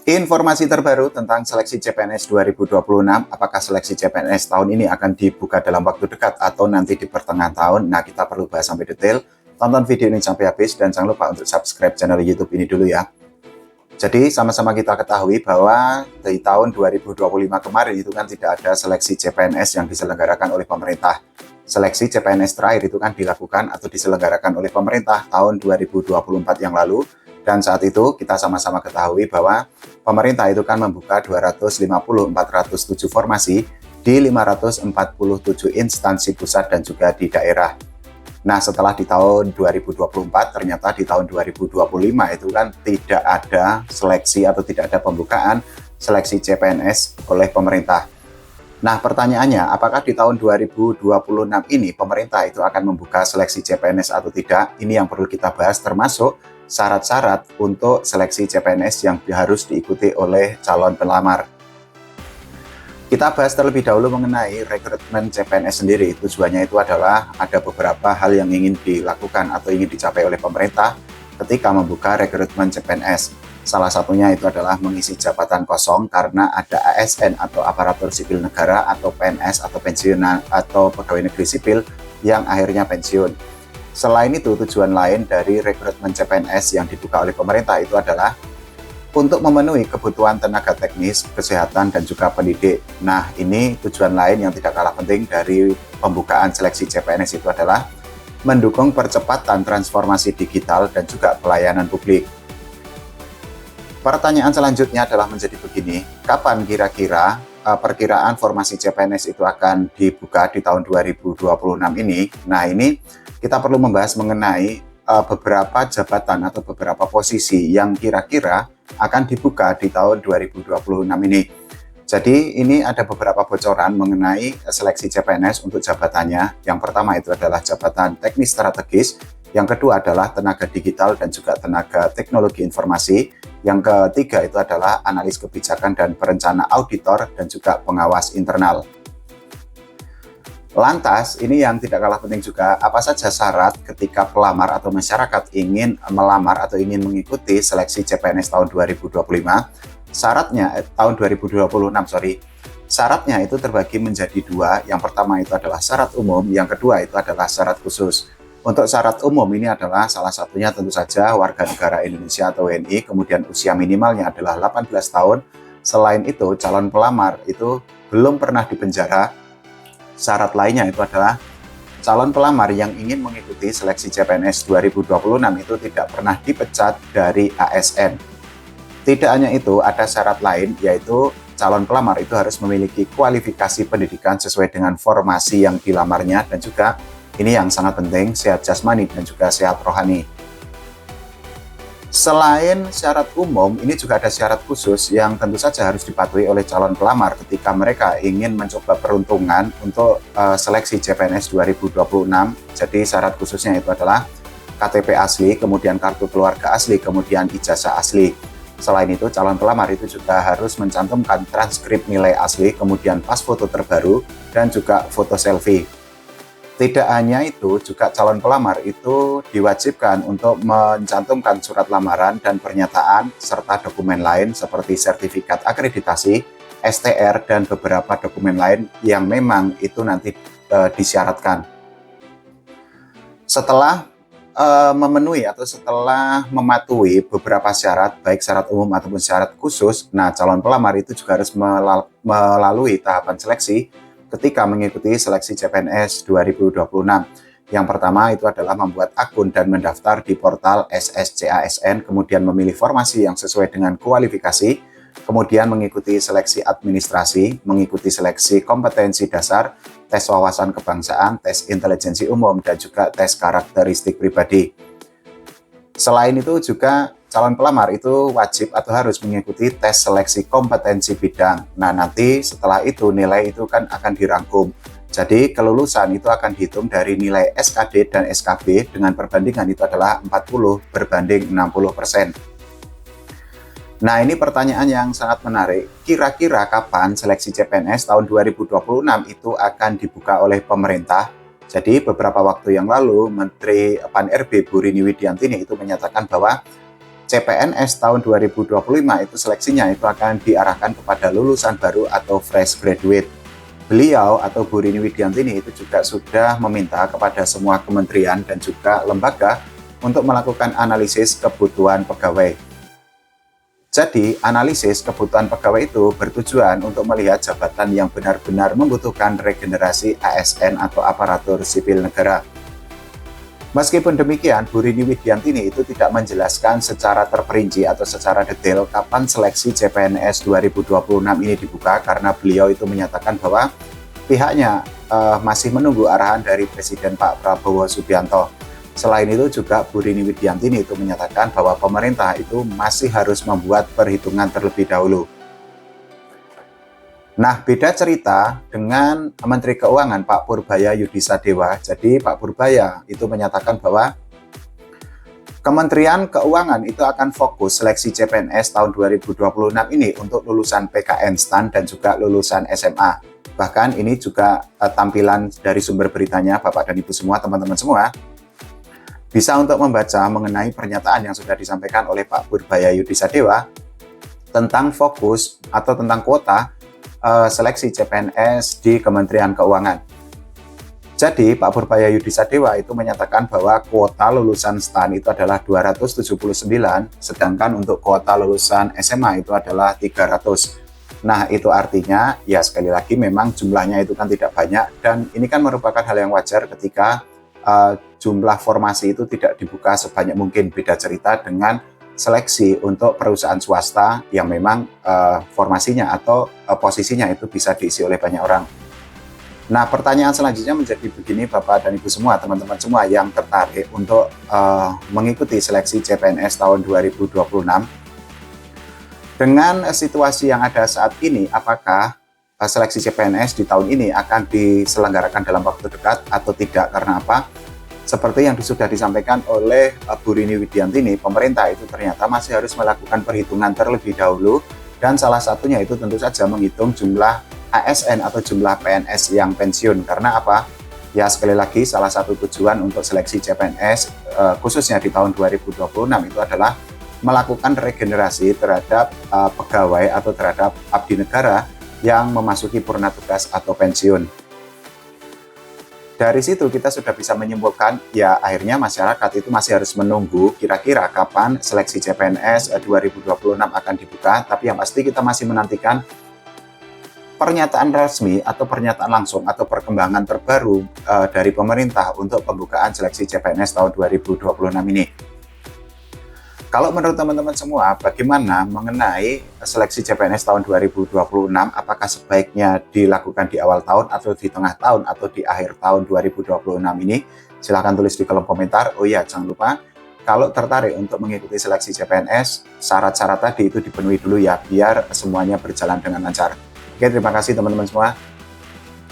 Informasi terbaru tentang seleksi CPNS 2026, apakah seleksi CPNS tahun ini akan dibuka dalam waktu dekat atau nanti di pertengahan tahun? Nah, kita perlu bahas sampai detail. Tonton video ini sampai habis dan jangan lupa untuk subscribe channel YouTube ini dulu ya. Jadi, sama-sama kita ketahui bahwa di tahun 2025 kemarin itu kan tidak ada seleksi CPNS yang diselenggarakan oleh pemerintah. Seleksi CPNS terakhir itu kan dilakukan atau diselenggarakan oleh pemerintah tahun 2024 yang lalu. Dan saat itu kita sama-sama ketahui bahwa pemerintah itu kan membuka 407 formasi di 547 instansi pusat dan juga di daerah. Nah, setelah di tahun 2024, ternyata di tahun 2025 itu kan tidak ada seleksi atau tidak ada pembukaan seleksi CPNS oleh pemerintah. Nah, pertanyaannya, apakah di tahun 2026 ini pemerintah itu akan membuka seleksi CPNS atau tidak? Ini yang perlu kita bahas, termasuk syarat-syarat untuk seleksi CPNS yang harus diikuti oleh calon pelamar. Kita bahas terlebih dahulu mengenai rekrutmen CPNS sendiri. Tujuannya itu adalah ada beberapa hal yang ingin dilakukan atau ingin dicapai oleh pemerintah ketika membuka rekrutmen CPNS. Salah satunya itu adalah mengisi jabatan kosong karena ada ASN atau aparatur sipil negara atau PNS atau pensiunan atau pegawai negeri sipil yang akhirnya pensiun. Selain itu, tujuan lain dari rekrutmen CPNS yang dibuka oleh pemerintah itu adalah untuk memenuhi kebutuhan tenaga teknis, kesehatan, dan juga pendidik. Nah, ini tujuan lain yang tidak kalah penting dari pembukaan seleksi CPNS itu adalah mendukung percepatan transformasi digital dan juga pelayanan publik. Pertanyaan selanjutnya adalah menjadi begini, kapan kira-kira perkiraan formasi CPNS itu akan dibuka di tahun 2026 ini? Nah, ini kita perlu membahas mengenai beberapa jabatan atau beberapa posisi yang kira-kira akan dibuka di tahun 2026 ini. Jadi ini ada beberapa bocoran mengenai seleksi CPNS untuk jabatannya. Yang pertama itu adalah jabatan teknis strategis, yang kedua adalah tenaga digital dan juga tenaga teknologi informasi, yang ketiga itu adalah analis kebijakan dan perencana auditor dan juga pengawas internal. Lantas, ini yang tidak kalah penting juga, apa saja syarat ketika pelamar atau masyarakat ingin melamar atau ingin mengikuti seleksi CPNS tahun 2025? Syaratnya, tahun 2026, syaratnya itu terbagi menjadi dua. Yang pertama itu adalah syarat umum, yang kedua itu adalah syarat khusus. Untuk syarat umum ini adalah salah satunya tentu saja warga negara Indonesia atau WNI, kemudian usia minimalnya adalah 18 tahun. Selain itu, calon pelamar itu belum pernah dipenjara. Syarat lainnya itu adalah calon pelamar yang ingin mengikuti seleksi CPNS 2026 itu tidak pernah dipecat dari ASN. Tidak hanya itu, ada syarat lain yaitu calon pelamar itu harus memiliki kualifikasi pendidikan sesuai dengan formasi yang dilamarnya dan juga ini yang sangat penting, sehat jasmani dan juga sehat rohani. Selain syarat umum, ini juga ada syarat khusus yang tentu saja harus dipatuhi oleh calon pelamar ketika mereka ingin mencoba peruntungan untuk seleksi CPNS 2026. Jadi syarat khususnya itu adalah KTP asli, kemudian kartu keluarga asli, kemudian ijazah asli. Selain itu, calon pelamar itu juga harus mencantumkan transkrip nilai asli, kemudian pas foto terbaru, dan juga foto selfie. Tidak hanya itu, juga calon pelamar itu diwajibkan untuk mencantumkan surat lamaran dan pernyataan serta dokumen lain seperti sertifikat akreditasi, STR, dan beberapa dokumen lain yang memang itu nanti disyaratkan. Setelah memenuhi atau setelah mematuhi beberapa syarat, baik syarat umum ataupun syarat khusus, nah calon pelamar itu juga harus melalui tahapan seleksi ketika mengikuti seleksi CPNS 2026. Yang pertama itu adalah membuat akun dan mendaftar di portal SSCASN, kemudian memilih formasi yang sesuai dengan kualifikasi, kemudian mengikuti seleksi administrasi, mengikuti seleksi kompetensi dasar, tes wawasan kebangsaan, tes intelijensi umum, dan juga tes karakteristik pribadi. Selain itu juga calon pelamar itu wajib atau harus mengikuti tes seleksi kompetensi bidang. Nah, nanti setelah itu nilai itu kan akan dirangkum. Jadi kelulusan itu akan dihitung dari nilai SKD dan SKB dengan perbandingan itu adalah 40 berbanding 60%. Nah, ini pertanyaan yang sangat menarik. Kira-kira kapan seleksi CPNS tahun 2026 itu akan dibuka oleh pemerintah? Jadi beberapa waktu yang lalu Menteri PAN-RB Bu Rini Widiantini itu menyatakan bahwa CPNS tahun 2025 itu seleksinya itu akan diarahkan kepada lulusan baru atau fresh graduate. Beliau atau Bu Rini Widiantini itu juga sudah meminta kepada semua kementerian dan juga lembaga untuk melakukan analisis kebutuhan pegawai. Jadi, analisis kebutuhan pegawai itu bertujuan untuk melihat jabatan yang benar-benar membutuhkan regenerasi ASN atau aparatur sipil negara. Meskipun demikian, Bu Rini Widiantini itu tidak menjelaskan secara terperinci atau secara detail kapan seleksi CPNS 2026 ini dibuka karena beliau itu menyatakan bahwa pihaknya masih menunggu arahan dari Presiden Pak Prabowo Subianto. Selain itu juga Bu Rini Widiantini itu menyatakan bahwa pemerintah itu masih harus membuat perhitungan terlebih dahulu. Nah, beda cerita dengan Menteri Keuangan Pak Purbaya Yudisadewa. Jadi Pak Purbaya itu menyatakan bahwa Kementerian Keuangan itu akan fokus seleksi CPNS tahun 2026 ini untuk lulusan PKN STAN dan juga lulusan SMA. Bahkan ini juga tampilan dari sumber beritanya, Bapak dan Ibu semua, teman-teman semua, bisa untuk membaca mengenai pernyataan yang sudah disampaikan oleh Pak Purbaya Yudisadewa tentang fokus atau tentang kuota seleksi CPNS di Kementerian Keuangan. Jadi Pak Purbaya Yudisadewa itu menyatakan bahwa kuota lulusan STAN itu adalah 279, sedangkan untuk kuota lulusan SMA itu adalah 300. Nah, itu artinya ya sekali lagi memang jumlahnya itu kan tidak banyak dan ini kan merupakan hal yang wajar ketika jumlah formasi itu tidak dibuka sebanyak mungkin. Beda cerita dengan seleksi untuk perusahaan swasta yang memang formasinya atau posisinya itu bisa diisi oleh banyak orang. Nah, pertanyaan selanjutnya menjadi begini Bapak dan Ibu semua, teman-teman semua yang tertarik untuk mengikuti seleksi CPNS tahun 2026. Dengan situasi yang ada saat ini, apakah seleksi CPNS di tahun ini akan diselenggarakan dalam waktu dekat atau tidak? Karena apa? Seperti yang sudah disampaikan oleh Bu Rini Widiantini, pemerintah itu ternyata masih harus melakukan perhitungan terlebih dahulu dan salah satunya itu tentu saja menghitung jumlah ASN atau jumlah PNS yang pensiun. Karena apa? Ya sekali lagi salah satu tujuan untuk seleksi CPNS khususnya di tahun 2026 itu adalah melakukan regenerasi terhadap pegawai atau terhadap abdi negara yang memasuki purna tugas atau pensiun. Dari situ kita sudah bisa menyimpulkan ya akhirnya masyarakat itu masih harus menunggu kira-kira kapan seleksi CPNS 2026 akan dibuka, tapi yang pasti kita masih menantikan pernyataan resmi atau pernyataan langsung atau perkembangan terbaru dari pemerintah untuk pembukaan seleksi CPNS tahun 2026 ini. Kalau menurut teman-teman semua, bagaimana mengenai seleksi CPNS tahun 2026? Apakah sebaiknya dilakukan di awal tahun atau di tengah tahun atau di akhir tahun 2026 ini? Silahkan tulis di kolom komentar. Oh iya, jangan lupa kalau tertarik untuk mengikuti seleksi CPNS, syarat-syarat tadi itu dipenuhi dulu ya, biar semuanya berjalan dengan lancar. Oke, terima kasih teman-teman semua.